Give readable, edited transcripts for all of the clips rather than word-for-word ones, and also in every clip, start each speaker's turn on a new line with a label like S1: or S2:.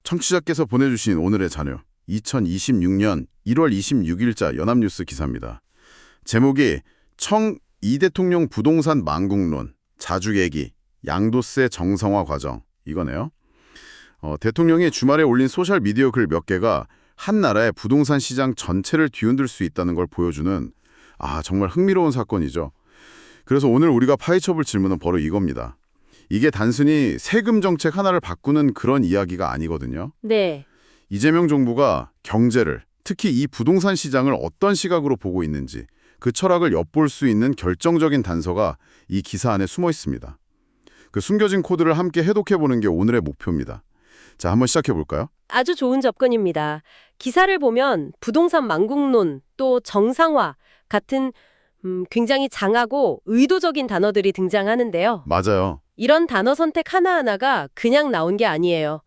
S1: 청취자께서 보내주신 오늘의 자료, 2026년 1월 26일자 연합뉴스 기사입니다. 제목이 이 대통령 부동산 망국론, 자주얘기, 양도세 정상화 과정 이거네요. 대통령이 주말에 올린 소셜미디어 글 몇 개가 한 나라의 부동산 시장 전체를 뒤흔들 수 있다는 걸 보여주는 정말 흥미로운 사건이죠. 그래서 오늘 우리가 파헤쳐볼 질문은 바로 이겁니다. 이게 단순히 세금 정책 하나를 바꾸는 그런 이야기가 아니거든요.
S2: 네.
S1: 이재명 정부가 경제를, 특히 이 부동산 시장을 어떤 시각으로 보고 있는지 그 철학을 엿볼 수 있는 결정적인 단서가 이 기사 안에 숨어 있습니다. 그 숨겨진 코드를 함께 해독해보는 게 오늘의 목표입니다. 자, 한번 시작해볼까요?
S2: 아주 좋은 접근입니다. 기사를 보면 부동산 망국론, 또 정상화 같은 굉장히 장하고 의도적인 단어들이 등장하는데요.
S1: 맞아요.
S2: 이런 단어 선택 하나하나가 그냥 나온 게 아니에요.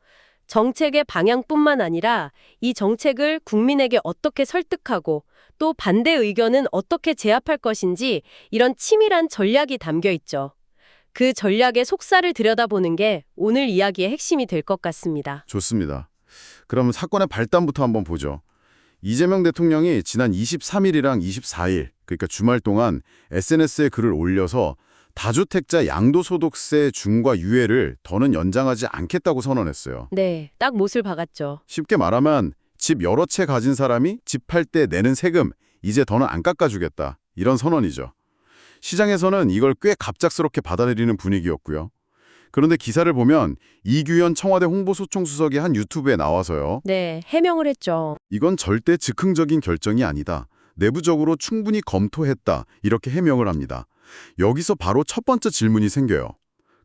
S2: 정책의 방향뿐만 아니라 이 정책을 국민에게 어떻게 설득하고 또 반대 의견은 어떻게 제압할 것인지 이런 치밀한 전략이 담겨 있죠. 그 전략의 속살을 들여다보는 게 오늘 이야기의 핵심이 될 것 같습니다.
S1: 좋습니다. 그럼 사건의 발단부터 한번 보죠. 이재명 대통령이 지난 23일이랑 24일, 그러니까 주말 동안 SNS에 글을 올려서 다주택자 양도소득세 중과 유예를 더는 연장하지 않겠다고 선언했어요.
S2: 네, 딱 못을 박았죠.
S1: 쉽게 말하면 집 여러 채 가진 사람이 집 팔 때 내는 세금 이제 더는 안 깎아주겠다. 이런 선언이죠. 시장에서는 이걸 꽤 갑작스럽게 받아들이는 분위기였고요. 그런데 기사를 보면 이규현 청와대 홍보소총수석이 한 유튜브에 나와서요.
S2: 네, 해명을 했죠.
S1: 이건 절대 즉흥적인 결정이 아니다. 내부적으로 충분히 검토했다. 이렇게 해명을 합니다. 여기서 바로 첫 번째 질문이 생겨요.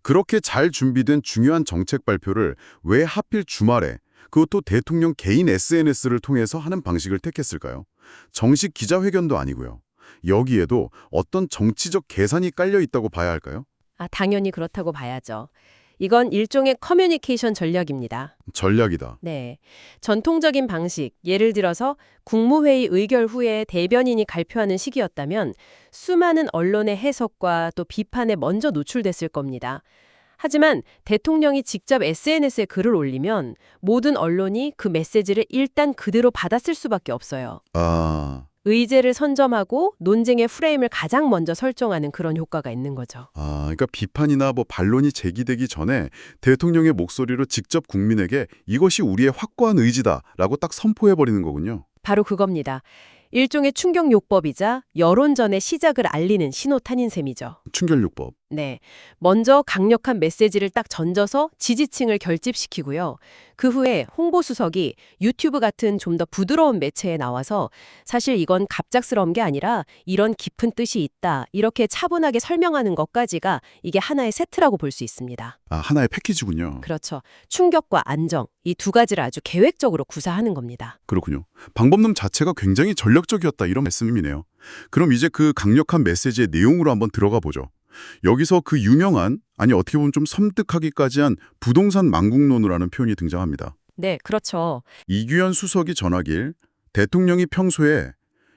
S1: 그렇게 잘 준비된 중요한 정책 발표를 왜 하필 주말에, 그것도 대통령 개인 SNS를 통해서 하는 방식을 택했을까요? 정식 기자회견도 아니고요. 여기에도 어떤 정치적 계산이 깔려 있다고 봐야 할까요?
S2: 당연히 그렇다고 봐야죠. 이건 일종의 커뮤니케이션 전략입니다.
S1: 전략이다.
S2: 네. 전통적인 방식, 예를 들어서 국무회의 의결 후에 대변인이 발표하는 시기였다면 수많은 언론의 해석과 또 비판에 먼저 노출됐을 겁니다. 하지만 대통령이 직접 SNS에 글을 올리면 모든 언론이 그 메시지를 일단 그대로 받았을 수밖에 없어요. 의제를 선점하고 논쟁의 프레임을 가장 먼저 설정하는 그런 효과가 있는 거죠.
S1: 그러니까 비판이나 반론이 제기되기 전에 대통령의 목소리로 직접 국민에게 이것이 우리의 확고한 의지다라고 딱 선포해버리는 거군요.
S2: 바로 그겁니다. 일종의 충격요법이자 여론전의 시작을 알리는 신호탄인 셈이죠.
S1: 충격요법.
S2: 네. 먼저 강력한 메시지를 딱 던져서 지지층을 결집시키고요. 그 후에 홍보수석이 유튜브 같은 좀 더 부드러운 매체에 나와서 사실 이건 갑작스러운 게 아니라 이런 깊은 뜻이 있다. 이렇게 차분하게 설명하는 것까지가 이게 하나의 세트라고 볼 수 있습니다.
S1: 하나의 패키지군요.
S2: 그렇죠. 충격과 안정, 이 두 가지를 아주 계획적으로 구사하는 겁니다.
S1: 그렇군요. 방법론 자체가 굉장히 전략적이었다 이런 말씀이네요. 그럼 이제 그 강력한 메시지의 내용으로 한번 들어가 보죠. 여기서 그 유명한, 어떻게 보면 좀 섬뜩하기까지 한 부동산 망국론이라는 표현이 등장합니다.
S2: 네, 그렇죠.
S1: 이규현 수석이 전하길 대통령이 평소에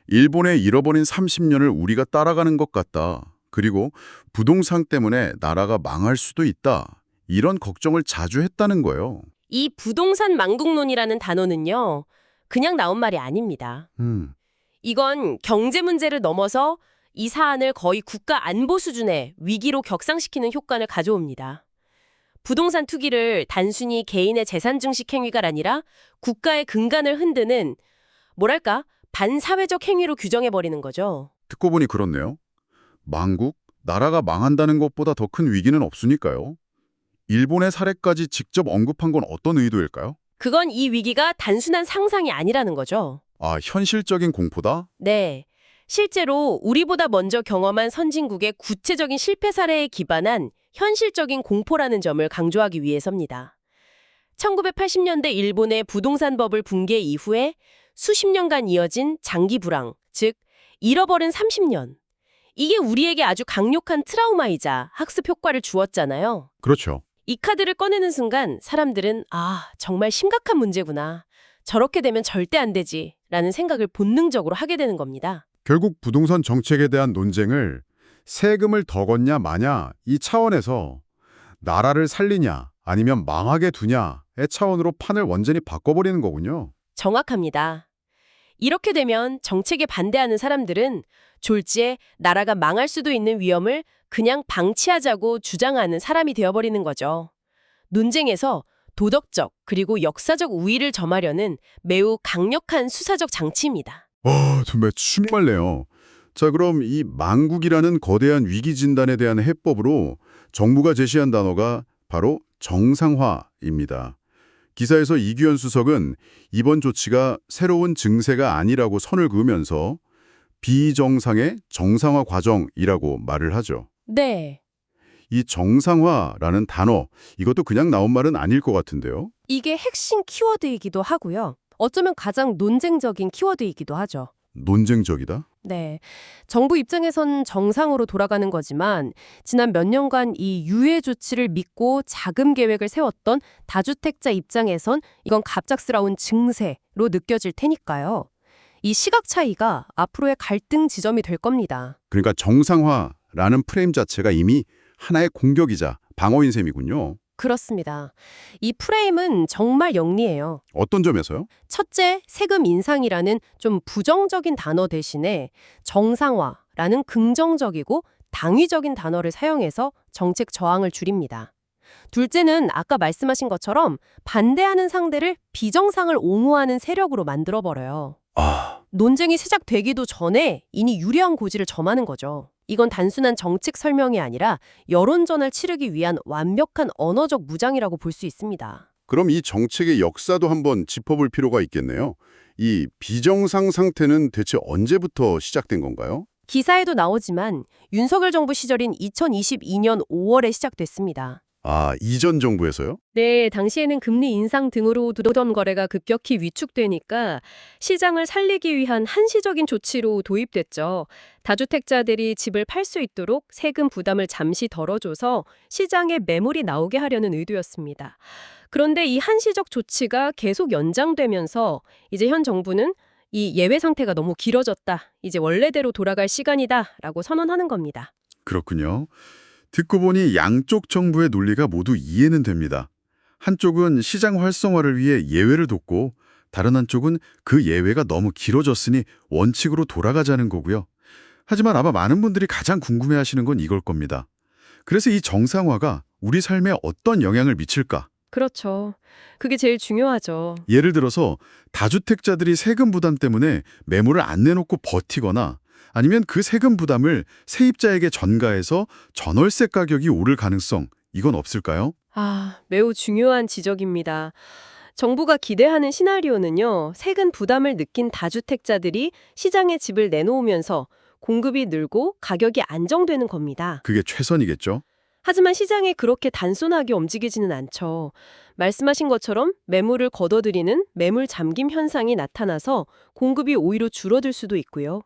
S1: 일본에 잃어버린 30년을 우리가 따라가는 것 같다. 그리고 부동산 때문에 나라가 망할 수도 있다. 이런 걱정을 자주 했다는 거예요.
S2: 이 부동산 망국론이라는 단어는요, 그냥 나온 말이 아닙니다. 이건 경제 문제를 넘어서 이 사안을 거의 국가 안보 수준의 위기로 격상시키는 효과를 가져옵니다. 부동산 투기를 단순히 개인의 재산 증식 행위가 아니라 국가의 근간을 흔드는 반사회적 행위로 규정해버리는 거죠.
S1: 듣고 보니 그렇네요. 망국, 나라가 망한다는 것보다 더 큰 위기는 없으니까요. 일본의 사례까지 직접 언급한 건 어떤 의도일까요?
S2: 그건 이 위기가 단순한 상상이 아니라는 거죠.
S1: 현실적인 공포다?
S2: 네. 실제로 우리보다 먼저 경험한 선진국의 구체적인 실패 사례에 기반한 현실적인 공포라는 점을 강조하기 위해서입니다. 1980년대 일본의 부동산버블 붕괴 이후에 수십 년간 이어진 장기 불황, 즉 잃어버린 30년. 이게 우리에게 아주 강력한 트라우마이자 학습 효과를 주었잖아요.
S1: 그렇죠.
S2: 이 카드를 꺼내는 순간 사람들은 정말 심각한 문제구나. 저렇게 되면 절대 안 되지. 라는 생각을 본능적으로 하게 되는 겁니다.
S1: 결국 부동산 정책에 대한 논쟁을 세금을 더 걷냐 마냐 이 차원에서 나라를 살리냐 아니면 망하게 두냐의 차원으로 판을 완전히 바꿔버리는 거군요.
S2: 정확합니다. 이렇게 되면 정책에 반대하는 사람들은 졸지에 나라가 망할 수도 있는 위험을 그냥 방치하자고 주장하는 사람이 되어버리는 거죠. 논쟁에서 도덕적 그리고 역사적 우위를 점하려는 매우 강력한 수사적 장치입니다.
S1: 정말 충말네요. 자, 그럼 이 망국이라는 거대한 위기 진단에 대한 해법으로 정부가 제시한 단어가 바로 정상화입니다. 기사에서 이규현 수석은 이번 조치가 새로운 증세가 아니라고 선을 그으면서 비정상의 정상화 과정이라고 말을 하죠.
S2: 네.
S1: 이 정상화라는 단어, 이것도 그냥 나온 말은 아닐 것 같은데요.
S2: 이게 핵심 키워드이기도 하고요. 어쩌면 가장 논쟁적인 키워드이기도 하죠.
S1: 논쟁적이다?
S2: 네. 정부 입장에선 정상으로 돌아가는 거지만 지난 몇 년간 이 유예 조치를 믿고 자금 계획을 세웠던 다주택자 입장에선 이건 갑작스러운 증세로 느껴질 테니까요. 이 시각 차이가 앞으로의 갈등 지점이 될 겁니다.
S1: 그러니까 정상화라는 프레임 자체가 이미 하나의 공격이자 방어인 셈이군요.
S2: 그렇습니다. 이 프레임은 정말 영리해요.
S1: 어떤 점에서요?
S2: 첫째, 세금 인상이라는 좀 부정적인 단어 대신에 정상화라는 긍정적이고 당위적인 단어를 사용해서 정책 저항을 줄입니다. 둘째는 아까 말씀하신 것처럼 반대하는 상대를 비정상을 옹호하는 세력으로 만들어버려요. 논쟁이 시작되기도 전에 이미 유리한 고지를 점하는 거죠. 이건 단순한 정책 설명이 아니라 여론전을 치르기 위한 완벽한 언어적 무장이라고 볼 수 있습니다.
S1: 그럼 이 정책의 역사도 한번 짚어볼 필요가 있겠네요. 이 비정상 상태는 대체 언제부터 시작된 건가요?
S2: 기사에도 나오지만 윤석열 정부 시절인 2022년 5월에 시작됐습니다.
S1: 이전 정부에서요?
S2: 네, 당시에는 금리 인상 등으로 두더던 거래가 급격히 위축되니까 시장을 살리기 위한 한시적인 조치로 도입됐죠. 다주택자들이 집을 팔 수 있도록 세금 부담을 잠시 덜어줘서 시장에 매물이 나오게 하려는 의도였습니다. 그런데 이 한시적 조치가 계속 연장되면서 이제 현 정부는 이 예외 상태가 너무 길어졌다. 이제 원래대로 돌아갈 시간이다라고 선언하는 겁니다.
S1: 그렇군요. 듣고 보니 양쪽 정부의 논리가 모두 이해는 됩니다. 한쪽은 시장 활성화를 위해 예외를 뒀고 다른 한쪽은 그 예외가 너무 길어졌으니 원칙으로 돌아가자는 거고요. 하지만 아마 많은 분들이 가장 궁금해하시는 건 이걸 겁니다. 그래서 이 정상화가 우리 삶에 어떤 영향을 미칠까?
S2: 그렇죠. 그게 제일 중요하죠.
S1: 예를 들어서 다주택자들이 세금 부담 때문에 매물을 안 내놓고 버티거나 아니면 그 세금 부담을 세입자에게 전가해서 전월세 가격이 오를 가능성, 이건 없을까요?
S2: 매우 중요한 지적입니다. 정부가 기대하는 시나리오는요, 세금 부담을 느낀 다주택자들이 시장에 집을 내놓으면서 공급이 늘고 가격이 안정되는 겁니다.
S1: 그게 최선이겠죠?
S2: 하지만 시장이 그렇게 단순하게 움직이지는 않죠. 말씀하신 것처럼 매물을 걷어들이는 매물 잠김 현상이 나타나서 공급이 오히려 줄어들 수도 있고요.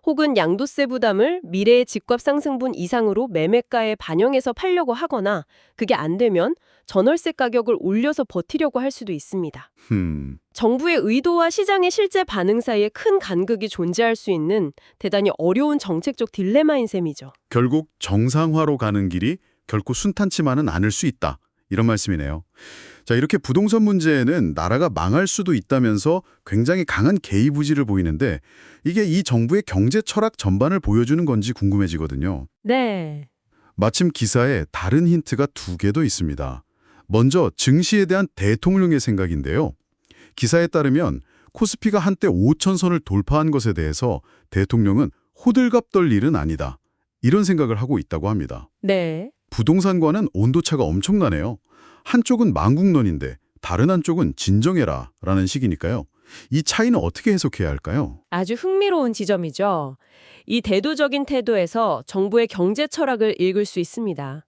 S2: 혹은 양도세 부담을 미래의 집값 상승분 이상으로 매매가에 반영해서 팔려고 하거나 그게 안 되면 전월세 가격을 올려서 버티려고 할 수도 있습니다. 정부의 의도와 시장의 실제 반응 사이에 큰 간극이 존재할 수 있는 대단히 어려운 정책적 딜레마인 셈이죠.
S1: 결국 정상화로 가는 길이 결코 순탄치만은 않을 수 있다. 이런 말씀이네요. 자, 이렇게 부동산 문제에는 나라가 망할 수도 있다면서 굉장히 강한 개입 의지를 보이는데 이게 이 정부의 경제 철학 전반을 보여주는 건지 궁금해지거든요.
S2: 네.
S1: 마침 기사에 다른 힌트가 두 개도 있습니다. 먼저 증시에 대한 대통령의 생각인데요. 기사에 따르면 코스피가 한때 5,000선을 돌파한 것에 대해서 대통령은 호들갑 떨 일은 아니다. 이런 생각을 하고 있다고 합니다.
S2: 네.
S1: 부동산과는 온도차가 엄청나네요. 한쪽은 망국론인데 다른 한쪽은 진정해라 라는 식이니까요. 이 차이는 어떻게 해석해야 할까요?
S2: 아주 흥미로운 지점이죠. 이 대도적인 태도에서 정부의 경제 철학을 읽을 수 있습니다.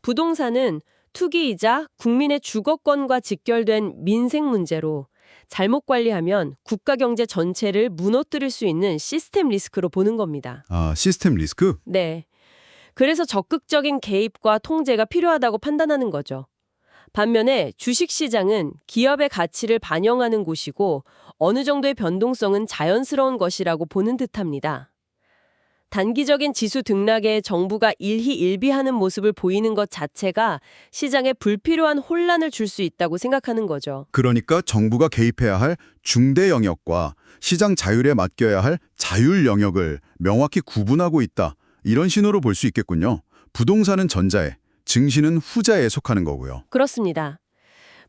S2: 부동산은 투기이자 국민의 주거권과 직결된 민생 문제로 잘못 관리하면 국가 경제 전체를 무너뜨릴 수 있는 시스템 리스크로 보는 겁니다.
S1: 시스템 리스크?
S2: 네. 그래서 적극적인 개입과 통제가 필요하다고 판단하는 거죠. 반면에 주식시장은 기업의 가치를 반영하는 곳이고 어느 정도의 변동성은 자연스러운 것이라고 보는 듯합니다. 단기적인 지수 등락에 정부가 일희일비하는 모습을 보이는 것 자체가 시장에 불필요한 혼란을 줄 수 있다고 생각하는 거죠.
S3: 그러니까 정부가 개입해야 할 중대 영역과 시장 자율에 맡겨야 할 자율 영역을 명확히 구분하고 있다. 이런 신호로 볼 수 있겠군요. 부동산은 전자에, 증시는 후자에 속하는 거고요.
S2: 그렇습니다.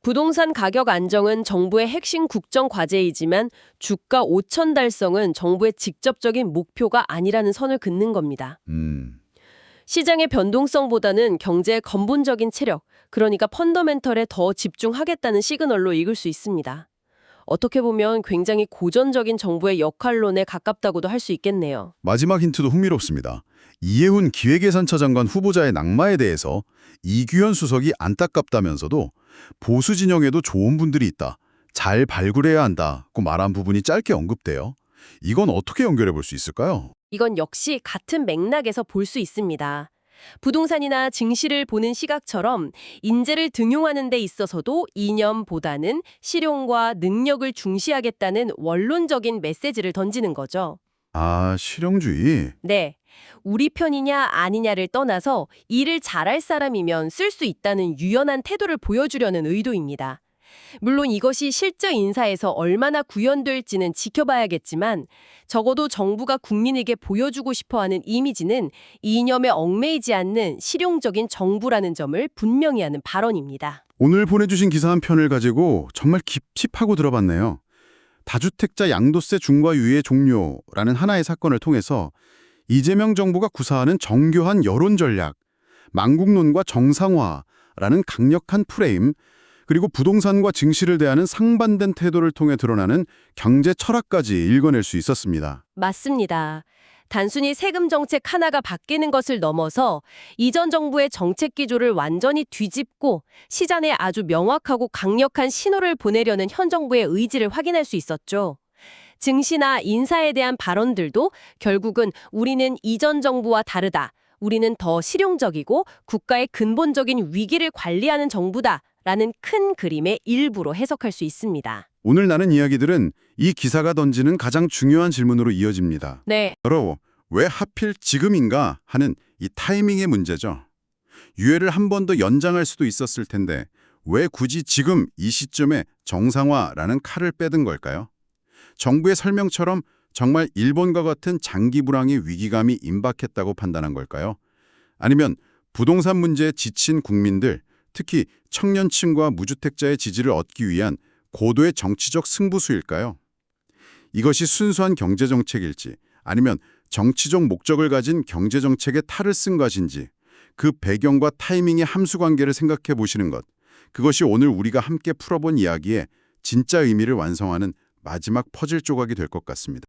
S2: 부동산 가격 안정은 정부의 핵심 국정 과제이지만 주가 5천 달성은 정부의 직접적인 목표가 아니라는 선을 긋는 겁니다. 시장의 변동성보다는 경제의 근본적인 체력, 그러니까 펀더멘털에 더 집중하겠다는 시그널로 읽을 수 있습니다. 어떻게 보면 굉장히 고전적인 정부의 역할론에 가깝다고도 할 수 있겠네요.
S3: 마지막 힌트도 흥미롭습니다. 이해훈 기획예산처장관 후보자의 낙마에 대해서 이규현 수석이 안타깝다면서도 보수 진영에도 좋은 분들이 있다. 잘 발굴해야 한다고 말한 부분이 짧게 언급돼요. 이건 어떻게 연결해 볼 수 있을까요?
S2: 이건 역시 같은 맥락에서 볼 수 있습니다. 부동산이나 증시를 보는 시각처럼 인재를 등용하는 데 있어서도 이념보다는 실용과 능력을 중시하겠다는 원론적인 메시지를 던지는 거죠.
S1: 아, 실용주의.
S2: 네. 우리 편이냐 아니냐를 떠나서 일을 잘할 사람이면 쓸 수 있다는 유연한 태도를 보여주려는 의도입니다. 물론 이것이 실제 인사에서 얼마나 구현될지는 지켜봐야겠지만 적어도 정부가 국민에게 보여주고 싶어하는 이미지는 이념에 얽매이지 않는 실용적인 정부라는 점을 분명히 하는 발언입니다.
S1: 오늘 보내주신 기사 한 편을 가지고 정말 깊이 파고 들어봤네요. 다주택자 양도세 중과 유예 종료라는 하나의 사건을 통해서 이재명 정부가 구사하는 정교한 여론 전략, 망국론과 정상화라는 강력한 프레임, 그리고 부동산과 증시를 대하는 상반된 태도를 통해 드러나는 경제 철학까지 읽어낼 수 있었습니다.
S2: 맞습니다. 단순히 세금 정책 하나가 바뀌는 것을 넘어서 이전 정부의 정책 기조를 완전히 뒤집고 시장에 아주 명확하고 강력한 신호를 보내려는 현 정부의 의지를 확인할 수 있었죠. 증시나 인사에 대한 발언들도 결국은 우리는 이전 정부와 다르다. 우리는 더 실용적이고 국가의 근본적인 위기를 관리하는 정부다. 라는 큰 그림의 일부로 해석할 수 있습니다.
S1: 오늘 나눈 이야기들은 이 기사가 던지는 가장 중요한 질문으로 이어집니다.
S2: 네.
S1: 바로 왜 하필 지금인가 하는 이 타이밍의 문제죠. 유예를 한 번 더 연장할 수도 있었을 텐데 왜 굳이 지금 이 시점에 정상화라는 칼을 빼든 걸까요? 정부의 설명처럼 정말 일본과 같은 장기 불황의 위기감이 임박했다고 판단한 걸까요? 아니면 부동산 문제에 지친 국민들, 특히 청년층과 무주택자의 지지를 얻기 위한 고도의 정치적 승부수일까요? 이것이 순수한 경제정책일지 아니면 정치적 목적을 가진 경제정책의 탈을 쓴 것인지 그 배경과 타이밍의 함수관계를 생각해 보시는 것, 그것이 오늘 우리가 함께 풀어본 이야기의 진짜 의미를 완성하는 마지막 퍼즐 조각이 될 것 같습니다.